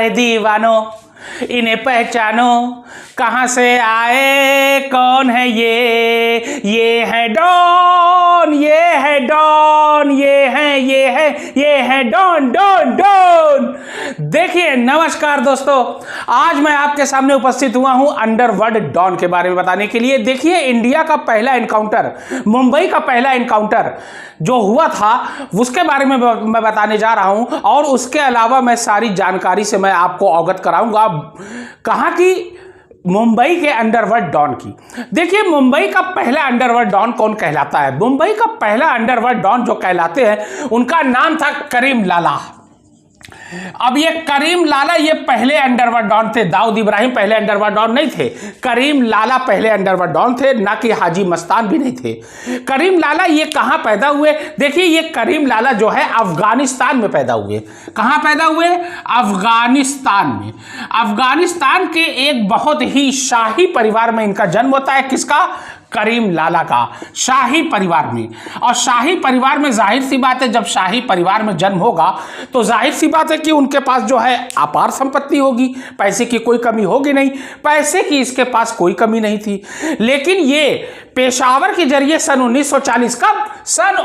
अरे दीवानो इन्हें पहचानो, कहाँ से आए कौन है ये है डॉन, ये है डॉन, ये है डॉन डॉन डॉन। देखिए नमस्कार दोस्तों, आज मैं आपके सामने उपस्थित हुआ हूं अंडरवर्ल्ड डॉन के बारे में बताने के लिए। देखिए इंडिया का पहला एनकाउंटर, मुंबई का पहला एनकाउंटर जो हुआ था उसके बारे में मैं बताने जा रहा हूं, और उसके अलावा मैं सारी जानकारी से मैं आपको अवगत कराऊंगा। कहां की? मुंबई के अंडरवर्ल्ड डॉन की। देखिए मुंबई का पहला अंडरवर्ल्ड डॉन कौन कहलाता है? मुंबई का पहला अंडरवर्ल्ड डॉन जो कहलाते हैं उनका नाम था करीम लाला। अब ये करीम लाला ये पहले अंडरवर्ल्ड डॉन थे। दाऊद इब्राहिम पहले अंडरवर्ल्ड डॉन नहीं थे, करीम लाला पहले अंडरवर्ल्ड डॉन थे, ना कि हाजी मस्तान भी नहीं थे। करीम लाला ये कहां पैदा हुए? देखिए ये करीम लाला जो है अफगानिस्तान में पैदा हुए। कहां पैदा हुए? अफगानिस्तान में। अफगानिस्तान के एक बहुत ही शाही परिवार में इनका जन्म होता है। किसका? करीम लाला का। शाही परिवार में। और शाही परिवार में जाहिर सी बात है, जब शाही परिवार में जन्म होगा तो जाहिर सी बात है कि उनके पास जो है अपार संपत्ति होगी, पैसे की कोई कमी होगी नहीं। पैसे की इसके पास कोई कमी नहीं थी, लेकिन ये पेशावर के जरिए सन 1940, कब? सन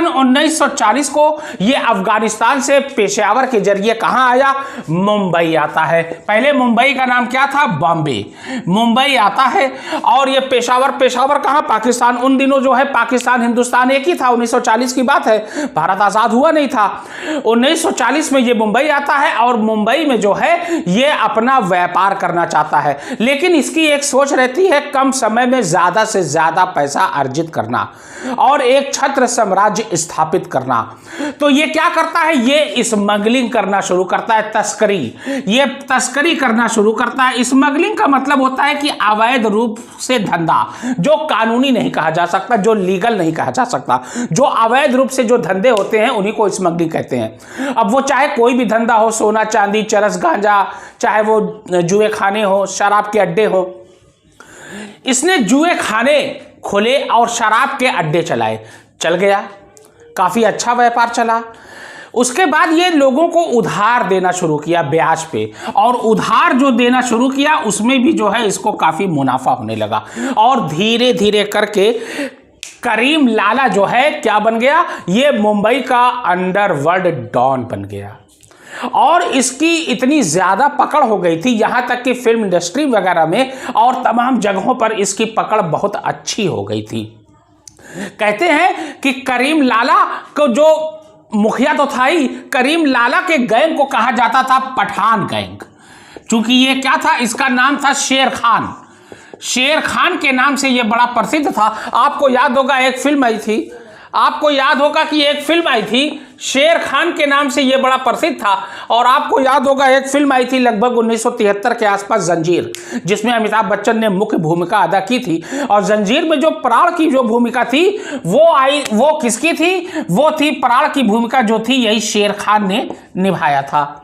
1940 को ये अफगानिस्तान से पेशावर के जरिए कहां आया? मुंबई आता है। पहले मुंबई का नाम क्या था? बॉम्बे। मुंबई आता है और ये पेशावर कहां? पाकिस्तान। उन दिनों जो है पाकिस्तान हिंदुस्तान एक ही था। 1940 की बात है, भारत आजाद हुआ नहीं था। 1940 में ये मुंबई आता है और मुंबई में जो है ये अपना व्यापार करना चाहता है, लेकिन इसकी एक सोच रहती है कम समय में ज्यादा से ज्यादा पैसा अर्जित करना और एक छत्र साम्राज्य स्थापित करना। तो ये क्या करता है? ये स्मगलिंग करना शुरू करता है, तस्करी। ये तस्करी करना शुरू करता है। स्मगलिंग का मतलब होता है कि अवैध रूप से धंधा, जो कानूनी नहीं कहा जा सकता, जो लीगल नहीं कहा जा सकता, जो अवैध रूप से जो धंधे होते हैं उन्हीं को स्मगलिंग कहते हैं। अब वो चाहे कोई भी धंधा हो, सोना चांदी, चरस गांजा, चाहे वो जुए खाने हो, शराब के अड्डे हो। इसने जुए खाने खोले और शराब के अड्डे चलाए। चल गया, काफी अच्छा व्यापार चला। उसके बाद ये लोगों को उधार देना शुरू किया ब्याज पे, और उधार जो देना शुरू किया उसमें भी जो है इसको काफी मुनाफा होने लगा, और धीरे धीरे करके करीम लाला जो है क्या बन गया? ये मुंबई का अंडरवर्ल्ड डॉन बन गया। और इसकी इतनी ज्यादा पकड़ हो गई थी, यहां तक कि फिल्म इंडस्ट्री वगैरह में और तमाम जगहों पर इसकी पकड़ बहुत अच्छी हो गई थी। कहते हैं कि करीम लाला को जो मुखिया तो था ही, करीम लाला के गैंग को कहा जाता था पठान गैंग, क्योंकि ये क्या था? इसका नाम था शेर खान। शेर खान के नाम से ये बड़ा प्रसिद्ध था। आपको याद होगा एक फिल्म आई थी, आपको याद होगा कि एक फिल्म आई थी शेर खान के नाम से ये बड़ा प्रसिद्ध था। और आपको याद होगा एक फिल्म आई थी लगभग 1973 के आसपास, जंजीर, जिसमें अमिताभ बच्चन ने मुख्य भूमिका अदा की थी। और जंजीर में जो प्राण की जो भूमिका थी वो किसकी थी? वो थी प्राण की भूमिका जो थी यही शेर खान ने निभाया था।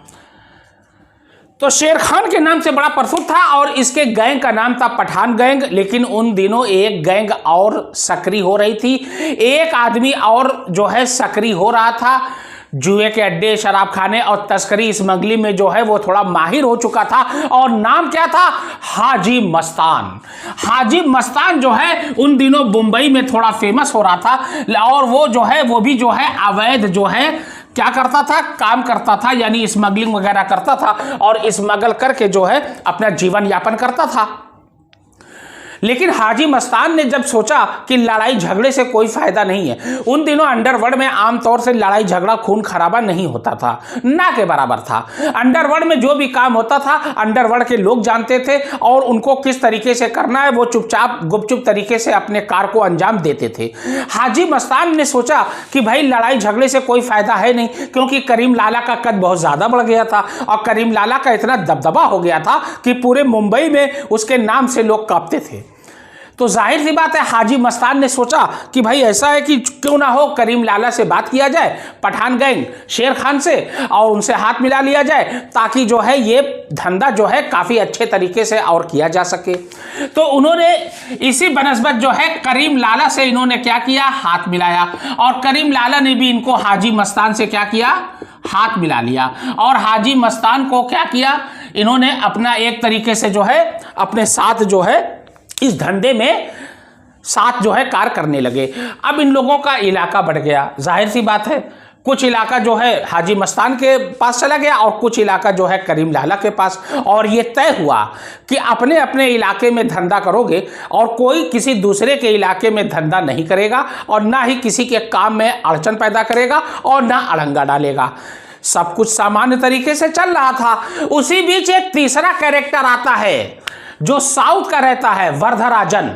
तो शेर खान के नाम से बड़ा प्रसिद्ध था और इसके गैंग का नाम था पठान गैंग। लेकिन उन दिनों एक गैंग और सक्रिय हो रही थी, एक आदमी और जो है सक्रिय हो रहा था। जुए के अड्डे, शराब खाने और तस्करी स्मगलिंग में जो है वो थोड़ा माहिर हो चुका था, और नाम क्या था? हाजी मस्तान। हाजी मस्तान जो है उन दिनों मुंबई में थोड़ा फेमस हो रहा था, और वो जो है वो भी जो है अवैध जो है क्या करता था? काम करता था, यानी स्मगलिंग वगैरह करता था और स्मगल करके जो है अपना जीवन यापन करता था। लेकिन हाजी मस्तान ने जब सोचा कि लड़ाई झगड़े से कोई फायदा नहीं है, उन दिनों अंडरवर्ल्ड में आमतौर से लड़ाई झगड़ा खून खराबा नहीं होता था, ना के बराबर था। अंडरवर्ल्ड में जो भी काम होता था अंडरवर्ल्ड के लोग जानते थे, और उनको किस तरीके से करना है वो चुपचाप गुपचुप तरीके से अपने कार्य को अंजाम देते थे। हाजी मस्तान ने सोचा कि भाई लड़ाई झगड़े से कोई फायदा है नहीं, क्योंकि करीम लाला का कद बहुत ज्यादा बढ़ गया था और करीम लाला का इतना दबदबा हो गया था कि पूरे मुंबई में उसके नाम से लोग कांपते थे। तो जाहिर सी बात है हाजी मस्तान ने सोचा कि भाई ऐसा है कि क्यों ना हो करीम लाला से बात किया जाए, पठान गैंग शेर खान से, और उनसे हाथ मिला लिया जाए, ताकि जो है ये धंधा जो है काफ़ी अच्छे तरीके से और किया जा सके। तो उन्होंने इसी बनस्बत जो है करीम लाला से इन्होंने क्या किया? हाथ मिलाया, और करीम लाला ने भी इनको हाजी मस्तान से क्या किया? हाथ मिला लिया और हाजी मस्तान को क्या किया, इन्होंने अपना एक तरीके से जो है अपने साथ जो है इस धंधे में साथ जो है कार्य करने लगे। अब इन लोगों का इलाका बढ़ गया, जाहिर सी बात है, कुछ इलाका जो है हाजी मस्तान के पास चला गया और कुछ इलाका जो है करीम लाला के पास। और ये तय हुआ कि अपने अपने इलाके में धंधा करोगे और कोई किसी दूसरे के इलाके में धंधा नहीं करेगा और ना ही किसी के काम में अड़चन पैदा करेगा और ना अड़ंगा डालेगा। सब कुछ सामान्य तरीके से चल रहा था। उसी बीच एक तीसरा कैरेक्टर आता है जो साउथ का रहता है, वर्धराजन।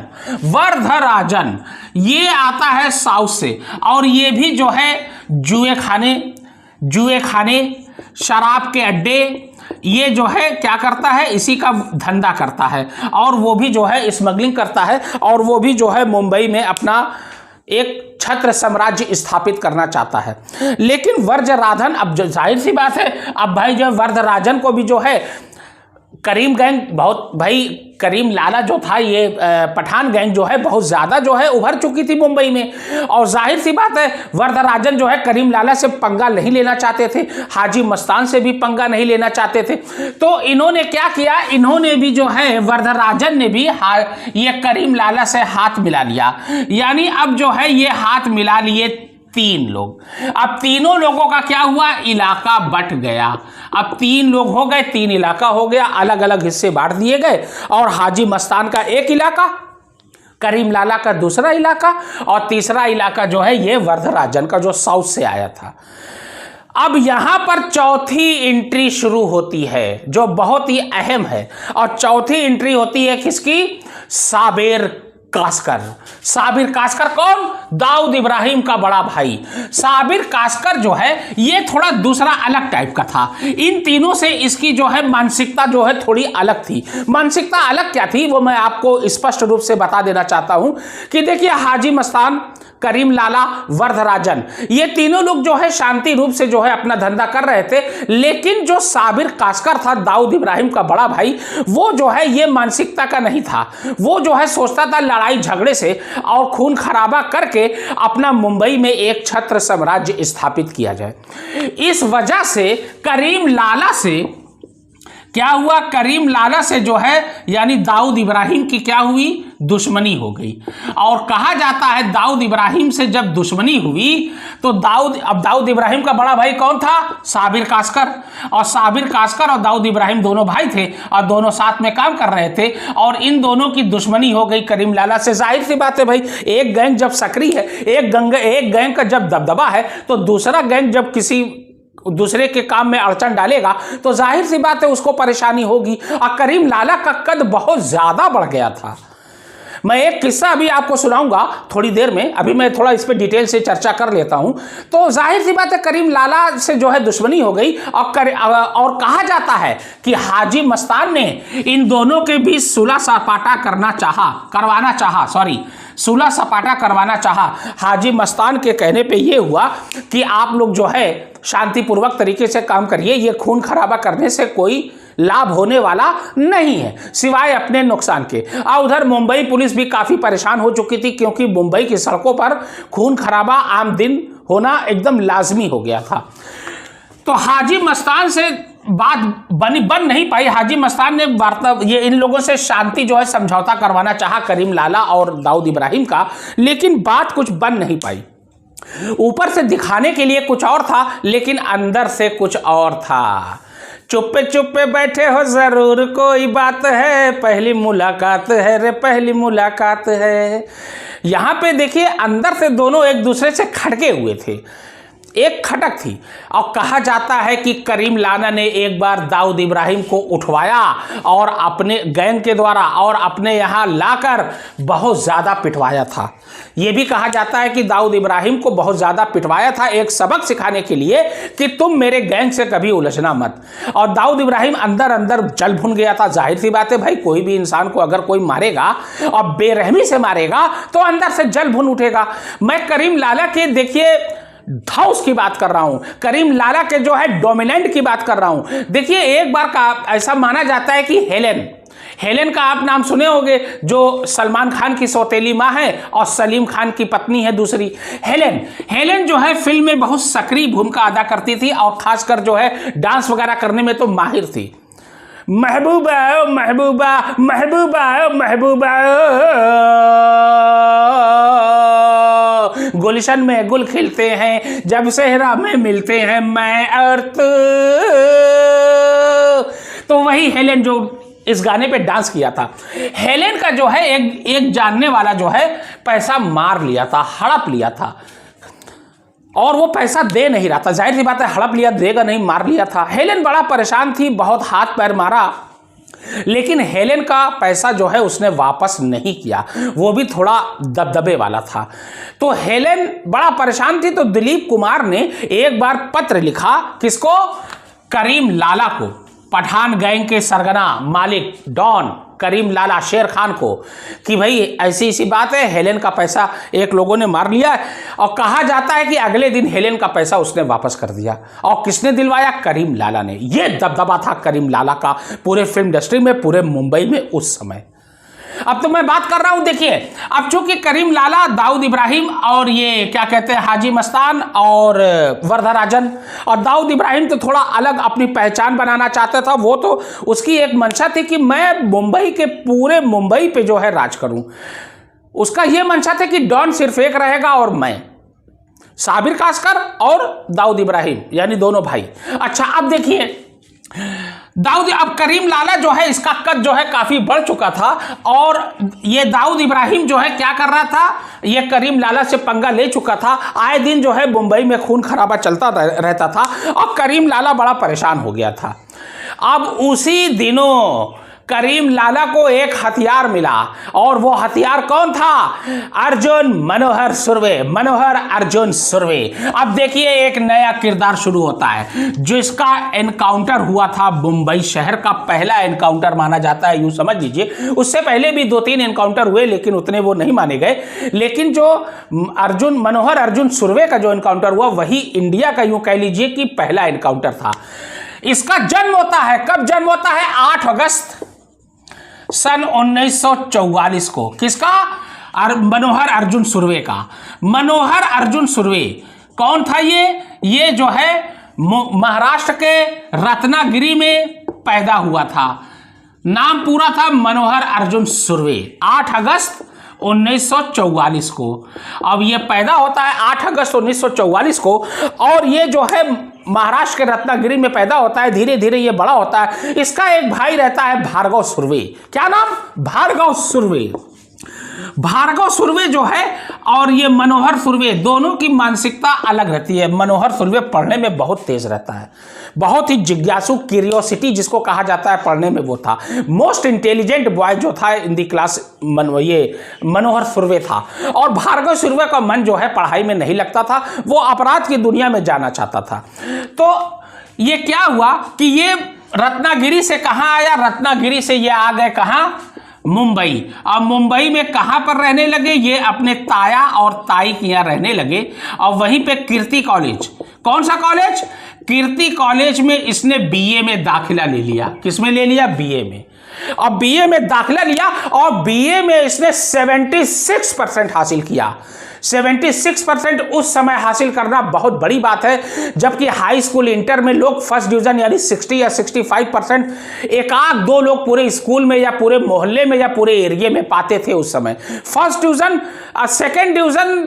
वर्धराजन ये आता है साउथ से और ये भी जो है जुए खाने शराब के अड्डे ये जो है क्या करता है, इसी का धंधा करता है और वो भी जो है स्मगलिंग करता है और वो भी जो है मुंबई में अपना एक छत्र साम्राज्य स्थापित करना चाहता है। लेकिन वर्धराजन, अब जाहिर सी बात है, अब भाई जो वर्धराजन को भी जो है करीम गैंग बहुत, भाई करीम लाला जो था, ये पठान गैंग जो है बहुत ज़्यादा जो है उभर चुकी थी मुंबई में और जाहिर सी बात है वर्धराजन जो है करीम लाला से पंगा नहीं लेना चाहते थे, हाजी मस्तान से भी पंगा नहीं लेना चाहते थे। तो इन्होंने क्या किया, इन्होंने भी जो है वर्धराजन ने भी ये करीम लाला से हाथ मिला लिया। यानी अब जो है ये हाथ मिला लिए 3 लोग। अब तीनों लोगों का क्या हुआ, इलाका बट गया। अब 3 लोग हो गए, 3 इलाका हो गया, अलग अलग हिस्से बांट दिए गए और हाजी मस्तान का एक इलाका, करीम लाला का दूसरा इलाका और तीसरा इलाका जो है ये वर्धराजन का जो साउथ से आया था। अब यहां पर चौथी एंट्री शुरू होती है जो बहुत ही अहम है और चौथी एंट्री होती है किसकी, साबिर कासकर। साबिर कासकर कौन, दाऊद इब्राहिम का बड़ा भाई। साबिर कासकर जो है ये थोड़ा दूसरा अलग टाइप का था। इन तीनों से इसकी जो है मानसिकता जो है थोड़ी अलग थी। मानसिकता अलग क्या थी वो मैं आपको स्पष्ट रूप से बता देना चाहता हूं कि देखिए हाजी मस्तान, करीम लाला, वर्धराजन ये तीनों लोग जो है शांति रूप से जो है अपना धंधा कर रहे थे। लेकिन जो साबिर कासकर था, दाऊद इब्राहिम का बड़ा भाई, वो जो है ये मानसिकता का नहीं था। वो जो है सोचता था लड़ाई झगड़े से और खून खराबा करके अपना मुंबई में एक छत्र साम्राज्य स्थापित किया जाए। इस वजह से करीम लाला से क्या हुआ, करीम लाला से जो है यानी दाऊद इब्राहिम की क्या हुई, दुश्मनी हो गई। और कहा जाता है दाऊद इब्राहिम से जब दुश्मनी हुई तो दाऊद इब्राहिम का बड़ा भाई कौन था, साबिर कासकर। और साबिर कासकर और दाऊद इब्राहिम दोनों भाई थे और दोनों साथ में काम कर रहे थे और इन दोनों की दुश्मनी हो गई करीम लाला से। जाहिर सी बात है भाई, एक गैंग जब सक्रिय है, एक गैंग का जब दबदबा है तो दूसरा गैंग जब किसी दूसरे के काम में अड़चन डालेगा तो जाहिर सी बात है उसको परेशानी होगी। और करीम लाला का कद बहुत ज्यादा बढ़ गया था। मैं एक किस्सा अभी आपको सुनाऊंगा थोड़ी देर में, अभी मैं थोड़ा इस पे डिटेल से चर्चा कर लेता हूं। तो जाहिर सी बात है करीम लाला से जो है दुश्मनी हो गई और कहा जाता है कि हाजी मस्तान ने इन दोनों के बीच सुलह सपाटा करवाना चाहा। हाजी मस्तान के कहने पे ये हुआ कि आप लोग जो है शांतिपूर्वक तरीके से काम करिए, ये खून खराबा करने से कोई लाभ होने वाला नहीं है सिवाय अपने नुकसान के। और उधर मुंबई पुलिस भी काफी परेशान हो चुकी थी क्योंकि मुंबई की सड़कों पर खून खराबा आम दिन होना एकदम लाजमी हो गया था। तो हाजी मस्तान से बात बन नहीं पाई। हाजी मस्तान ने ये इन लोगों से शांति जो है समझौता करवाना चाहा, करीम लाला और दाऊद इब्राहिम का, लेकिन बात कुछ बन नहीं पाई। ऊपर से दिखाने के लिए कुछ और था लेकिन अंदर से कुछ और था। चुप्पे चुप्पे बैठे हो जरूर कोई बात है, पहली मुलाकात है रे पहली मुलाकात है। यहां पे देखिए अंदर से दोनों एक दूसरे से खटके हुए थे, एक खटक थी। और कहा जाता है कि करीम लाला ने एक बार दाऊद इब्राहिम को उठवाया और अपने गैंग के द्वारा और अपने यहाँ लाकर बहुत ज़्यादा पिटवाया था। यह भी कहा जाता है कि दाऊद इब्राहिम को बहुत ज़्यादा पिटवाया था एक सबक सिखाने के लिए कि तुम मेरे गैंग से कभी उलझना मत। और दाऊद इब्राहिम अंदर अंदर जल भुन गया था। जाहिर सी बात है भाई, कोई भी इंसान को अगर कोई मारेगा और बेरहमी से मारेगा तो अंदर से जल भुन उठेगा। मैं करीम लाला के देखिए धाउस की बात कर रहा हूं, करीम लाला के जो है डोमिनेंट की बात कर रहा हूं। देखिए एक बार का ऐसा माना जाता है कि हेलेन का आप नाम सुने होंगे, जो सलमान खान की सौतेली माँ है और सलीम खान की पत्नी है दूसरी। हेलेन जो है फिल्म में बहुत सक्रिय भूमिका अदा करती थी और खासकर जो है डांस वगैरह करने में तो माहिर थी। महबूबा महबूबा महबूबा महबूबा, गुलशन में गुल खिलते हैं जब सेहरा में मिलते हैं मैं और तू। तो वही हेलेन जो इस गाने पे डांस किया था। हेलेन का जो है एक जानने वाला जो है पैसा मार लिया था, हड़प लिया था, और वो पैसा दे नहीं रहा था। जाहिर सी बात है, हड़प लिया, देगा नहीं, मार लिया था। हेलेन बड़ा परेशान थी, बहुत हाथ पैर मारा, लेकिन हेलेन का पैसा जो है उसने वापस नहीं किया। वो भी थोड़ा दबदबे वाला था। तो हेलेन बड़ा परेशान थी, तो दिलीप कुमार ने एक बार पत्र लिखा, किसको? करीम लाला को, पठान गैंग के सरगना मालिक डॉन करीम लाला शेर खान को, कि भाई ऐसी ऐसी बात है, हेलेन का पैसा एक लोगों ने मार लिया। और कहा जाता है कि अगले दिन हेलेन का पैसा उसने वापस कर दिया। और किसने दिलवाया? करीम लाला ने। यह दबदबा था करीम लाला का पूरे फिल्म इंडस्ट्री में, पूरे मुंबई में उस समय। अब तो मैं बात कर रहा हूं, देखिए, अब चूंकि करीम लाला, दाऊद इब्राहिम और ये क्या कहते हैं हाजी मस्तान और वरदराजन, और दाऊद इब्राहिम तो थोड़ा अलग अपनी पहचान बनाना चाहता था। वो तो उसकी एक मंशा थी कि मैं मुंबई के पूरे मुंबई पे जो है राज करूं। उसका यह मंशा था कि डॉन सिर्फ एक रहेगा और मैं, साबिर कासकर और दाऊद इब्राहिम, यानी दोनों भाई। अच्छा, अब देखिए अब करीम लाला जो है, इसका कद जो है काफी बढ़ चुका था, और ये दाऊद इब्राहिम जो है क्या कर रहा था, ये करीम लाला से पंगा ले चुका था। आए दिन जो है मुंबई में खून खराबा चलता रहता था, और करीम लाला बड़ा परेशान हो गया था। अब उसी दिनों करीम लाला को एक हथियार मिला, और वो हथियार कौन था? अर्जुन मनोहर सुर्वे, मनोहर अर्जुन सुर्वे। अब देखिए, एक नया किरदार शुरू होता है, जिसका एनकाउंटर हुआ था मुंबई शहर का पहला एनकाउंटर माना जाता है, यूं समझ लीजिए। उससे पहले भी 2-3 एनकाउंटर हुए, लेकिन उतने वो नहीं माने गए। लेकिन जो मनोहर अर्जुन सुर्वे का जो एनकाउंटर हुआ, वही इंडिया का यूं कह लीजिए कि पहला एनकाउंटर था। इसका जन्म होता है, कब जन्म होता है? 8 अगस्त सन 1944 को। किसका? मनोहर अर्जुन सुर्वे का। मनोहर अर्जुन सुर्वे कौन था? ये जो है महाराष्ट्र के रत्नागिरी में पैदा हुआ था। नाम पूरा था मनोहर अर्जुन सुर्वे। 8 अगस्त 1944 को। अब ये पैदा होता है 8 अगस्त 1944 को, और ये जो है महाराष्ट्र के रत्नागिरी में पैदा होता है। धीरे धीरे ये बड़ा होता है। इसका एक भाई रहता है भार्गव सुर्वे। क्या नाम? भार्गव सुर्वे। भार्गव सुर्वे जो है और ये मनोहर सुर्वे, दोनों की मानसिकता अलग रहती है। मनोहर सुर्वे पढ़ने में बहुत तेज रहता है, बहुत ही जिज्ञासु, क्यूरियोसिटी जिसको कहा जाता है, पढ़ने में वो था। मोस्ट इंटेलिजेंट बॉय जो था इन दी क्लास ये मनोहर सुर्वे था। और भार्गव सुर्वे का मन जो है पढ़ाई में नहीं लगता था, वो अपराध की दुनिया में जाना चाहता था। तो ये क्या हुआ कि ये रत्नागिरी से कहाँ आया? रत्नागिरी से ये आ गए कहाँ? मुंबई। अब मुंबई में कहां पर रहने लगे? ये अपने ताया और ताई के यहां रहने लगे, और वहीं पे कीर्ति कॉलेज। कौन सा कॉलेज? कीर्ति कॉलेज में इसने बीए में दाखिला ले लिया। किसमें ले लिया? बीए में। अब बीए में दाखिला लिया, और बीए में इसने 76% हासिल किया। 76% उस समय हासिल करना बहुत बड़ी बात है, जबकि हाई स्कूल इंटर में लोग फर्स्ट डिवीजन यानी 60 या 65%, एक आध दो लोग पूरे स्कूल में या पूरे मोहल्ले में या पूरे एरिया में पाते थे उस समय। फर्स्ट डिवीजन, सेकंड डिवीजन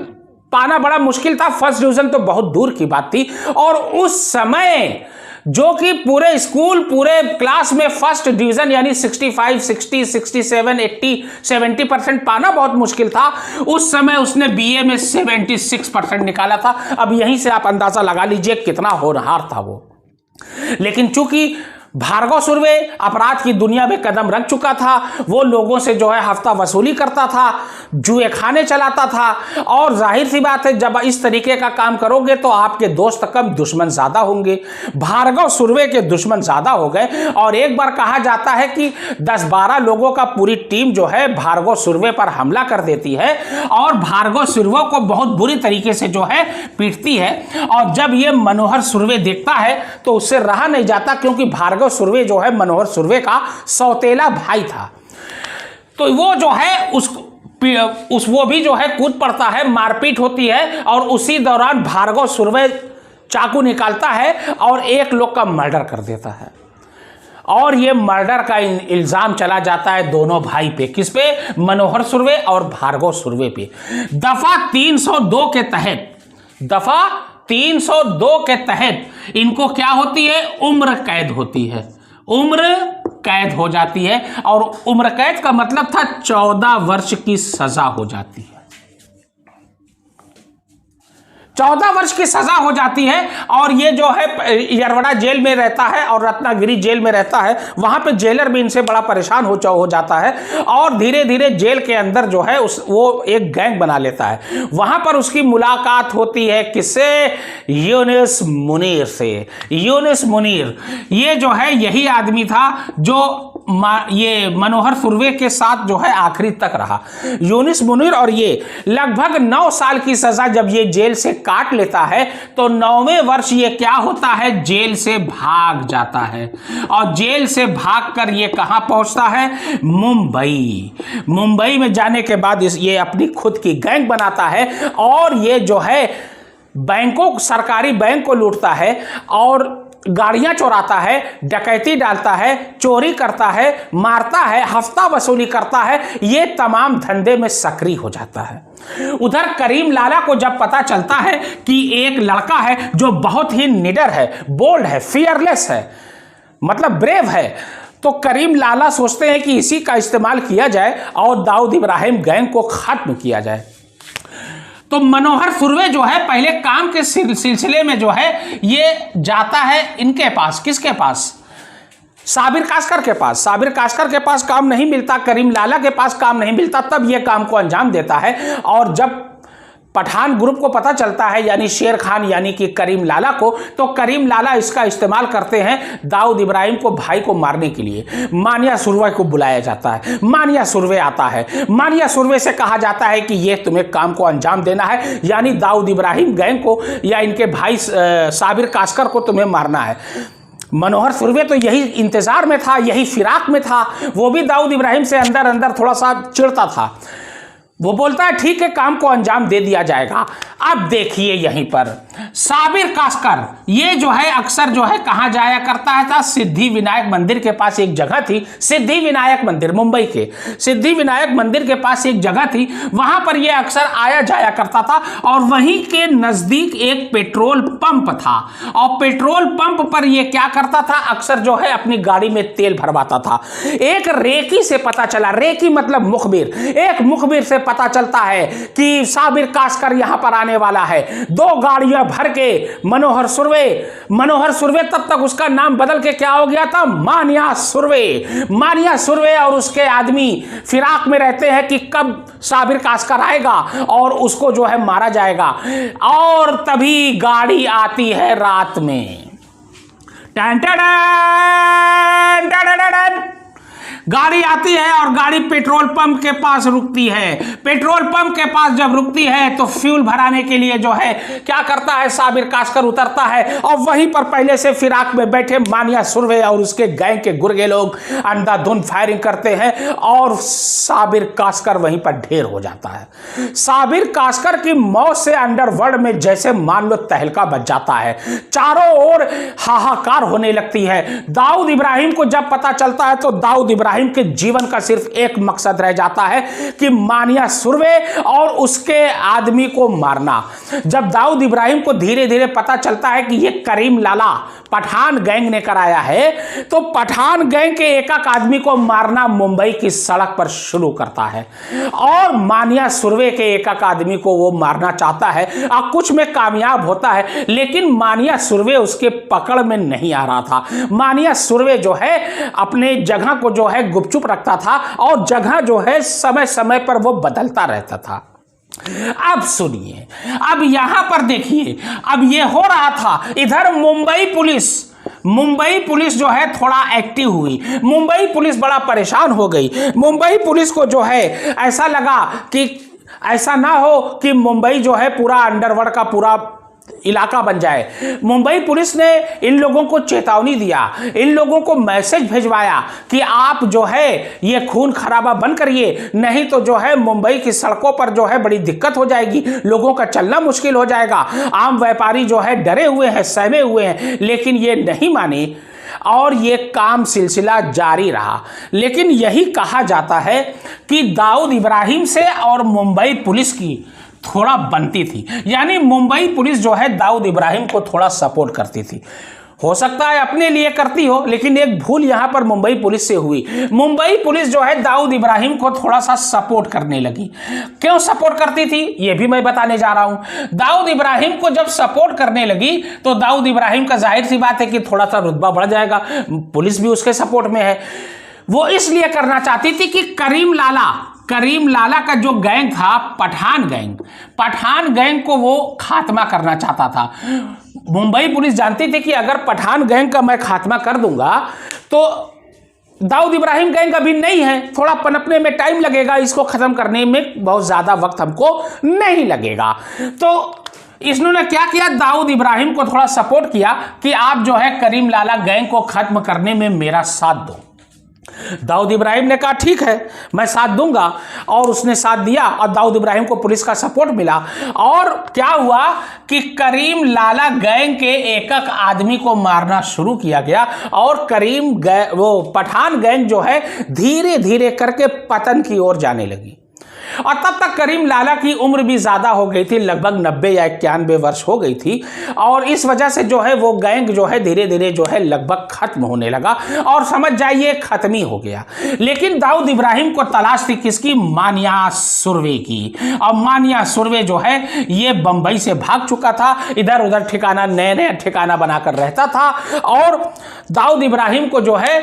पाना बड़ा मुश्किल था, फर्स्ट डिवीजन तो बहुत दूर की बात थी। और उस समय जो कि पूरे स्कूल, पूरे क्लास में फर्स्ट डिवीजन यानी 65, 60, 67, 80, 70% पाना बहुत मुश्किल था। उस समय उसने बीए में 76% निकाला था। अब यहीं से आप अंदाजा लगा लीजिए कितना होनहार था वो। लेकिन चूंकि भार्गव सुर्वे अपराध की दुनिया में कदम रख चुका था, वो लोगों से जो है हफ्ता वसूली करता था, जुए खाने चलाता था, और जाहिर सी बात है जब इस तरीके का काम करोगे तो आपके दोस्त कम दुश्मन ज्यादा होंगे। भार्गव सुर्वे के दुश्मन ज्यादा हो गए, और एक बार कहा जाता है कि 10-12 लोगों का पूरी टीम जो है भार्गव सुर्वे पर हमला कर देती है, और भार्गव सुर्वे को बहुत बुरी तरीके से जो है पीटती है। और जब ये मनोहर सुर्वे देखता है तो उससे रहा नहीं जाता, क्योंकि भार्गव सुर्वे जो है मनोहर सुर्वे का सौतेला भाई था। तो वो जो है वो भी जो है कूद पड़ता है, मारपीट होती है और उसी दौरान भार्गव सुर्वे चाकू निकालता है और एक लोग का मर्डर कर देता है। और ये मर्डर का इल्जाम चला जाता है दोनों भाई पे। किस पे? मनोहर सुर्वे और भार्गव सुर्वे पे। दफा 302 के तहत, दफा 302 के तहत इनको क्या होती है? उम्र कैद होती है, उम्र कैद हो जाती है। और उम्र कैद का मतलब था 14 वर्ष की सजा हो जाती है, 14 वर्ष की सजा हो जाती है। और ये जो है यरवड़ा जेल में रहता है और रत्नागिरी जेल में रहता है। वहां पे जेलर भी इनसे बड़ा परेशान हो जाता है और धीरे धीरे जेल के अंदर जो है वो एक गैंग बना लेता है। वहां पर उसकी मुलाकात होती है किससे? यूनुस मुनीर से। यूनुस मुनीर ये जो है यही आदमी था जो ये मनोहर सुर्वे के साथ जो है आखिरी तक रहा। यूनुस मुनीर और ये लगभग 9 साल की सजा जब ये जेल से काट लेता है तो 9वें वर्ष ये क्या होता है? जेल से भाग जाता है। और जेल से भागकर ये कहां पहुंचता है? मुंबई। मुंबई में जाने के बाद ये अपनी खुद की गैंग बनाता है और ये जो है बैंकों, सरकारी बैंक को लूटता है और गाड़ियां चुराता है, डकैती डालता है, चोरी करता है, मारता है, हफ्ता वसूली करता है। ये तमाम धंधे में सक्रिय हो जाता है। उधर करीम लाला को जब पता चलता है कि एक लड़का है जो बहुत ही निडर है, बोल्ड है, फियरलेस है, मतलब ब्रेव है, तो करीम लाला सोचते हैं कि इसी का इस्तेमाल किया जाए और दाऊद इब्राहिम गैंग को खत्म किया जाए। तो मनोहर सुर्वे जो है पहले काम के सिलसिले में जो है ये जाता है इनके पास। किसके पास? साबिर कासकर के पास। साबिर कासकर के पास काम नहीं मिलता, करीम लाला के पास काम नहीं मिलता, तब ये काम को अंजाम देता है। और जब पठान ग्रुप को पता चलता है, यानी शेर खान यानी कि करीम लाला को, तो करीम लाला इसका इस्तेमाल करते हैं दाऊद इब्राहिम को, भाई को मारने के लिए। मानिया सुर्वे को बुलाया जाता है, मानिया सुर्वे आता है। मानिया सुर्वे से कहा जाता है कि ये तुम्हें काम को अंजाम देना है, यानी दाऊद इब्राहिम गैंग को या इनके भाई साबिर कासकर को तुम्हें मारना है। मनोहर सुर्वे तो यही इंतजार में था, यही फिराक में था। वो भी दाऊद इब्राहिम से अंदर अंदर थोड़ा सा चिढ़ता था। वो बोलता है ठीक है, काम को अंजाम दे दिया जाएगा। अब देखिए यहीं पर साबिर कासकर ये जो है अक्सर जो है कहां जाया करता है था? सिद्धि विनायक मंदिर के पास एक जगह थी, सिद्धि विनायक मंदिर, मुंबई के सिद्धि विनायक मंदिर के पास एक जगह थी, वहां पर ये अक्सर आया जाया करता था। और वहीं के नजदीक एक पेट्रोल पंप था और पेट्रोल पंप पर ये क्या करता था? अक्सर जो है अपनी गाड़ी में तेल भरवाता था। एक रेकी से पता चला, रेकी मतलब मुखबिर, एक मुखबिर से पता चलता है कि साबिर कासकर यहां पर आने वाला है। 2 गाड़ियां भर के मनोहर सुर्वे तब तक उसका नाम बदल के क्या हो गया था? मानिया सुर्वे। मानिया सुर्वे और उसके आदमी फिराक में रहते हैं कि कब साबिर कासकर आएगा और उसको जो है मारा जाएगा। और तभी गाड़ी आती है रात में। टन टन टन टन टन गाड़ी आती है और गाड़ी पेट्रोल पंप के पास रुकती है। पेट्रोल पंप के पास जब रुकती है तो फ्यूल भराने के लिए जो है क्या करता है? साबिर कासकर उतरता है और वहीं पर पहले से फिराक में बैठे मानिया सुर्वे और उसके गैंग के गुर्गे लोग अंधाधुंध फायरिंग करते हैं और साबिर कासकर वहीं पर ढेर हो जाता है। साबिर कासकर की मौत से अंडरवर्ल्ड में जैसे मान लो तहलका बच जाता है, चारों ओर हाहाकार होने लगती है। दाऊद इब्राहिम को जब पता चलता है तो दाऊद इब्राहिम के जीवन का सिर्फ एक मकसद रह जाता है कि मानिया सुर्वे और उसके आदमी को मारना। जब दाऊद इब्राहिम को धीरे धीरे पता चलता है कि यह करीम लाला पठान गैंग ने कराया है, तो पठान गैंग के एक आदमी को मारना मुंबई की सड़क पर शुरू करता है और मानिया सुर्वे के एक आदमी को वो मारना चाहता है और कुछ में कामयाब होता है, लेकिन मानिया सुर्वे उसके पकड़ में नहीं आ रहा था। मानिया सुर्वे जो है अपने जगह को जो है गुपचुप रखता था और जगह जो है समय समय पर वो बदलता रहता था। अब सुनिए, अब यहां पर देखिए, अब ये हो रहा था। इधर मुंबई पुलिस जो है थोड़ा एक्टिव हुई। मुंबई पुलिस बड़ा परेशान हो गई। मुंबई पुलिस को जो है ऐसा लगा कि ऐसा ना हो कि मुंबई जो है पूरा अंडरवर्ल्ड का पूरा इलाका बन जाए। मुंबई पुलिस ने इन लोगों को चेतावनी दिया, इन लोगों को मैसेज भिजवाया कि आप जो है ये खून खराबा बंद करिए, नहीं तो जो है मुंबई की सड़कों पर जो है बड़ी दिक्कत हो जाएगी, लोगों का चलना मुश्किल हो जाएगा। आम व्यापारी जो है डरे हुए हैं, सहमे हुए हैं, लेकिन ये नहीं माने और ये काम सिलसिला जारी रहा। लेकिन यही कहा जाता है कि दाऊद इब्राहिम से और मुंबई पुलिस की थोड़ा बनती थी, यानी मुंबई पुलिस जो है दाऊद इब्राहिम को थोड़ा सपोर्ट करती थी। हो सकता है अपने लिए करती हो, लेकिन एक भूल यहां पर मुंबई पुलिस से हुई। मुंबई पुलिस जो है दाऊद इब्राहिम को थोड़ा सा सपोर्ट करने लगी। क्यों सपोर्ट करती थी ये भी मैं बताने जा रहा हूं। दाऊद इब्राहिम को जब सपोर्ट करने लगी तो दाऊद इब्राहिम का जाहिर सी बात है कि थोड़ा सा रुतबा बढ़ जाएगा, पुलिस भी उसके सपोर्ट में है। वो इसलिए करना चाहती थी कि करीम लाला का जो गैंग था पठान गैंग को वो खात्मा करना चाहता था। मुंबई पुलिस जानती थी कि अगर पठान गैंग का मैं खात्मा कर दूंगा तो दाऊद इब्राहिम गैंग अभी नहीं है, थोड़ा पनपने में टाइम लगेगा, इसको खत्म करने में बहुत ज्यादा वक्त हमको नहीं लगेगा। तो इन्होंने क्या किया, दाऊद इब्राहिम को थोड़ा सपोर्ट किया कि आप जो है करीम लाला गैंग को खत्म करने में मेरा साथ दो। दाऊद इब्राहिम ने कहा ठीक है मैं साथ दूंगा, और उसने साथ दिया और दाऊद इब्राहिम को पुलिस का सपोर्ट मिला। और क्या हुआ कि करीम लाला गैंग के एक एक आदमी को मारना शुरू किया गया और पठान गैंग जो है धीरे धीरे करके पतन की ओर जाने लगी। और तब तक करीम लाला की उम्र भी ज्यादा हो गई थी, लगभग 90 या 91 वर्ष हो गई थी, और इस वजह से जो है वो गैंग जो है धीरे धीरे जो है लगभग खत्म होने लगा और समझ जाइए खत्म ही हो गया। लेकिन दाऊद इब्राहिम को तलाश थी किसकी, मानिया सुर्वे की। और मानिया सुर्वे जो है ये बंबई से भाग चुका था, इधर उधर ठिकाना नया ठिकाना बनाकर रहता था, और दाऊद इब्राहिम को जो है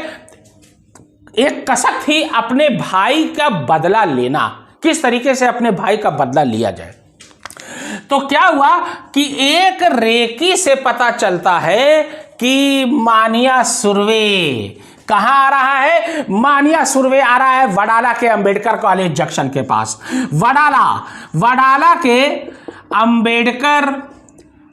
एक कसक थी अपने भाई का बदला लेना, किस तरीके से अपने भाई का बदला लिया जाए। तो क्या हुआ कि एक रेकी से पता चलता है कि मानिया सुर्वे कहां आ रहा है। मानिया सुर्वे आ रहा है वडाला के अंबेडकर कॉलेज जंक्शन के पास। वडाला के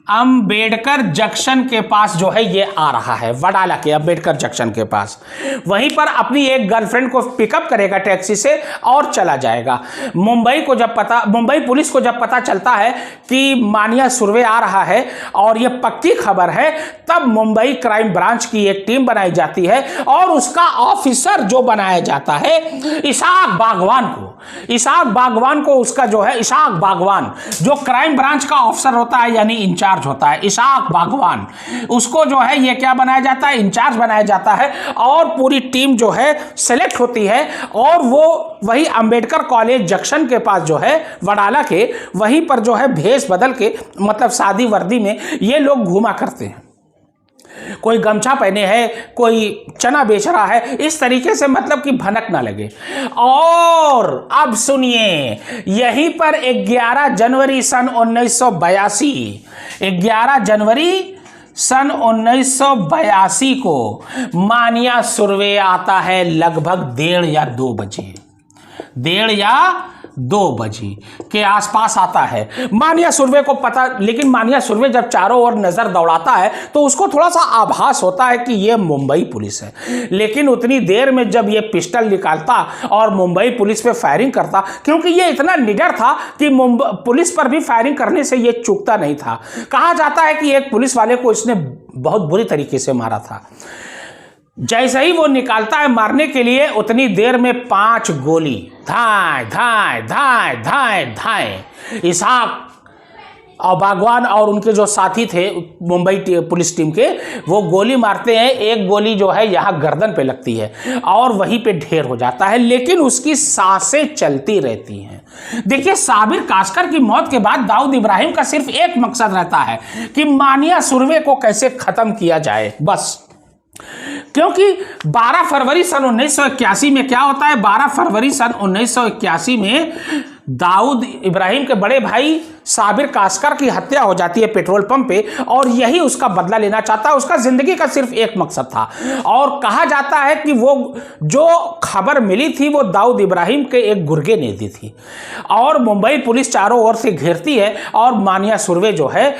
अंबेडकर जंक्शन के पास जो है ये आ रहा है, वडाला के अंबेडकर जंक्शन के पास। वहीं पर अपनी एक गर्लफ्रेंड को पिकअप करेगा टैक्सी से और चला जाएगा। मुंबई पुलिस को जब पता चलता है कि मानिया सुर्वे आ रहा है और ये पक्की खबर है, तब मुंबई क्राइम ब्रांच की एक टीम बनाई जाती है और उसका ऑफिसर जो बनाया जाता है इसाक बागवान को उसका जो है इसाक बागवान जो क्राइम ब्रांच का ऑफिसर होता है यानी इंचार्ज होता है, इसाक बागवान, उसको जो है ये क्या बनाया जाता है, इंचार्ज बनाया जाता है। और पूरी टीम जो है सेलेक्ट होती है और वो वही अंबेडकर कॉलेज जंक्शन के पास जो है वडाला के, वहीं पर जो है भेष बदल के मतलब सादी वर्दी में ये लोग घूमा करते हैं। कोई गमछा पहने है, कोई चना बेच रहा है, इस तरीके से मतलब कि भनक ना लगे। और अब सुनिए, यहीं पर 11 जनवरी सन 1982 को मानिया सुर्वे आता है लगभग 1:30 बजे के आसपास आता है। मानिया सुर्वे को पता, लेकिन मानिया सुर्वे जब चारों ओर नजर दौड़ाता है तो उसको थोड़ा सा आभास होता है कि यह मुंबई पुलिस है। लेकिन उतनी देर में जब यह पिस्टल निकालता और मुंबई पुलिस पे फायरिंग करता, क्योंकि यह इतना निडर था कि पुलिस पर भी फायरिंग करने से यह चूकता नहीं था। कहा जाता है कि एक पुलिस वाले को इसने बहुत बुरी तरीके से मारा था। जैसे ही वो निकालता है मारने के लिए, उतनी देर में 5 गोली धाए धाए धाए धाए धाए इसाक और बागवान और उनके जो साथी थे मुंबई पुलिस टीम के, वो गोली मारते हैं। एक गोली जो है यहाँ गर्दन पे लगती है और वहीं पे ढेर हो जाता है, लेकिन उसकी सांसें चलती रहती हैं। देखिए, साबिर कासकर की मौत के बाद दाऊद इब्राहिम का सिर्फ एक मकसद रहता है कि मानिया सुर्वे को कैसे खत्म किया जाए, बस। क्योंकि 12 फरवरी सन 1981 में क्या होता है, 12 फरवरी सन 1981 में दाऊद इब्राहिम के बड़े भाई साबिर कासकर की हत्या हो जाती है पेट्रोल पंप पे, और यही उसका बदला लेना चाहता है। उसका जिंदगी का सिर्फ एक मकसद था। और कहा जाता है कि वो जो खबर मिली थी वो दाऊद इब्राहिम के एक गुर्गे ने दी थी। और मुंबई पुलिस चारों ओर से घेरती है और मानिया सुर्वे जो है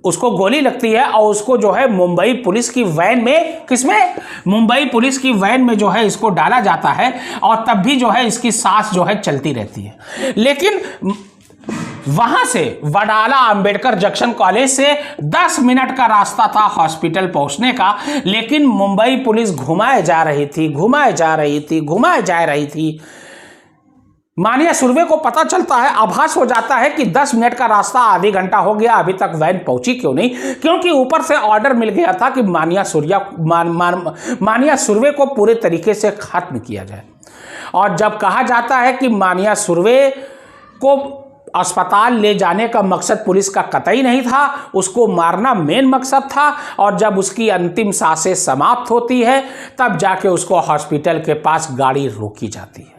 उसको गोली लगती है और उसको जो है मुंबई पुलिस की वैन में, किसमें, मुंबई पुलिस की वैन में जो है इसको डाला जाता है और तब भी जो है इसकी सांस जो है चलती रहती है। लेकिन वहां से वडाला अंबेडकर जंक्शन कॉलेज से 10 मिनट का रास्ता था हॉस्पिटल पहुंचने का, लेकिन मुंबई पुलिस घुमाए जा रही थी। मानिया सुर्वे को पता चलता है, आभास हो जाता है कि 10 मिनट का रास्ता आधी घंटा हो गया, अभी तक वैन पहुंची क्यों नहीं, क्योंकि ऊपर से ऑर्डर मिल गया था कि मानिया सुर्वे को पूरे तरीके से खत्म किया जाए। और जब कहा जाता है कि मानिया सुर्वे को अस्पताल ले जाने का मकसद पुलिस का कतई नहीं था, उसको मारना मेन मकसद था। और जब उसकी अंतिम सांसें समाप्त होती है तब जाके उसको हॉस्पिटल के पास गाड़ी रोकी जाती है।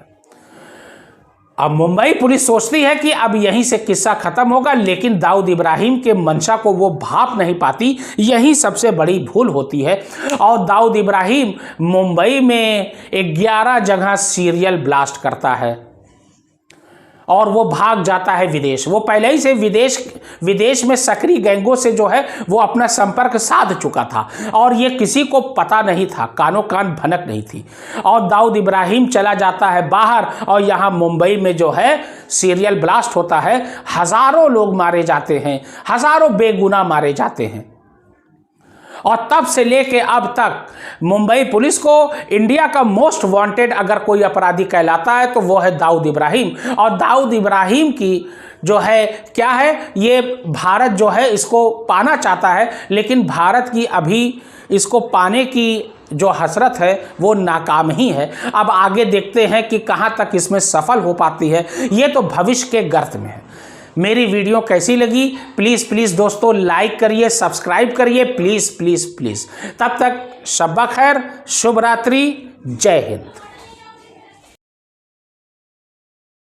अब मुंबई पुलिस सोचती है कि अब यहीं से किस्सा खत्म होगा, लेकिन दाऊद इब्राहिम के मंशा को वो भाप नहीं पाती, यही सबसे बड़ी भूल होती है। और दाऊद इब्राहिम मुंबई में 11 जगह सीरियल ब्लास्ट करता है और वो भाग जाता है विदेश। वो पहले ही से विदेश में सक्रिय गैंगों से जो है वो अपना संपर्क साध चुका था और ये किसी को पता नहीं था, कानो कान भनक नहीं थी। और दाऊद इब्राहिम चला जाता है बाहर और यहाँ मुंबई में जो है सीरियल ब्लास्ट होता है, हजारों लोग मारे जाते हैं, हजारों बेगुनाह मारे जाते हैं। और तब से लेके अब तक मुंबई पुलिस को इंडिया का मोस्ट वांटेड अगर कोई अपराधी कहलाता है तो वो है दाऊद इब्राहिम। और दाऊद इब्राहिम की जो है क्या है, ये भारत जो है इसको पाना चाहता है, लेकिन भारत की अभी इसको पाने की जो हसरत है वो नाकाम ही है। अब आगे देखते हैं कि कहाँ तक इसमें सफल हो पाती है, ये तो भविष्य के गर्त में है। मेरी वीडियो कैसी लगी प्लीज़ दोस्तों लाइक करिए, सब्सक्राइब करिए, प्लीज़। तब तक शब्बा खैर, शुभ रात्रि, जय हिंद।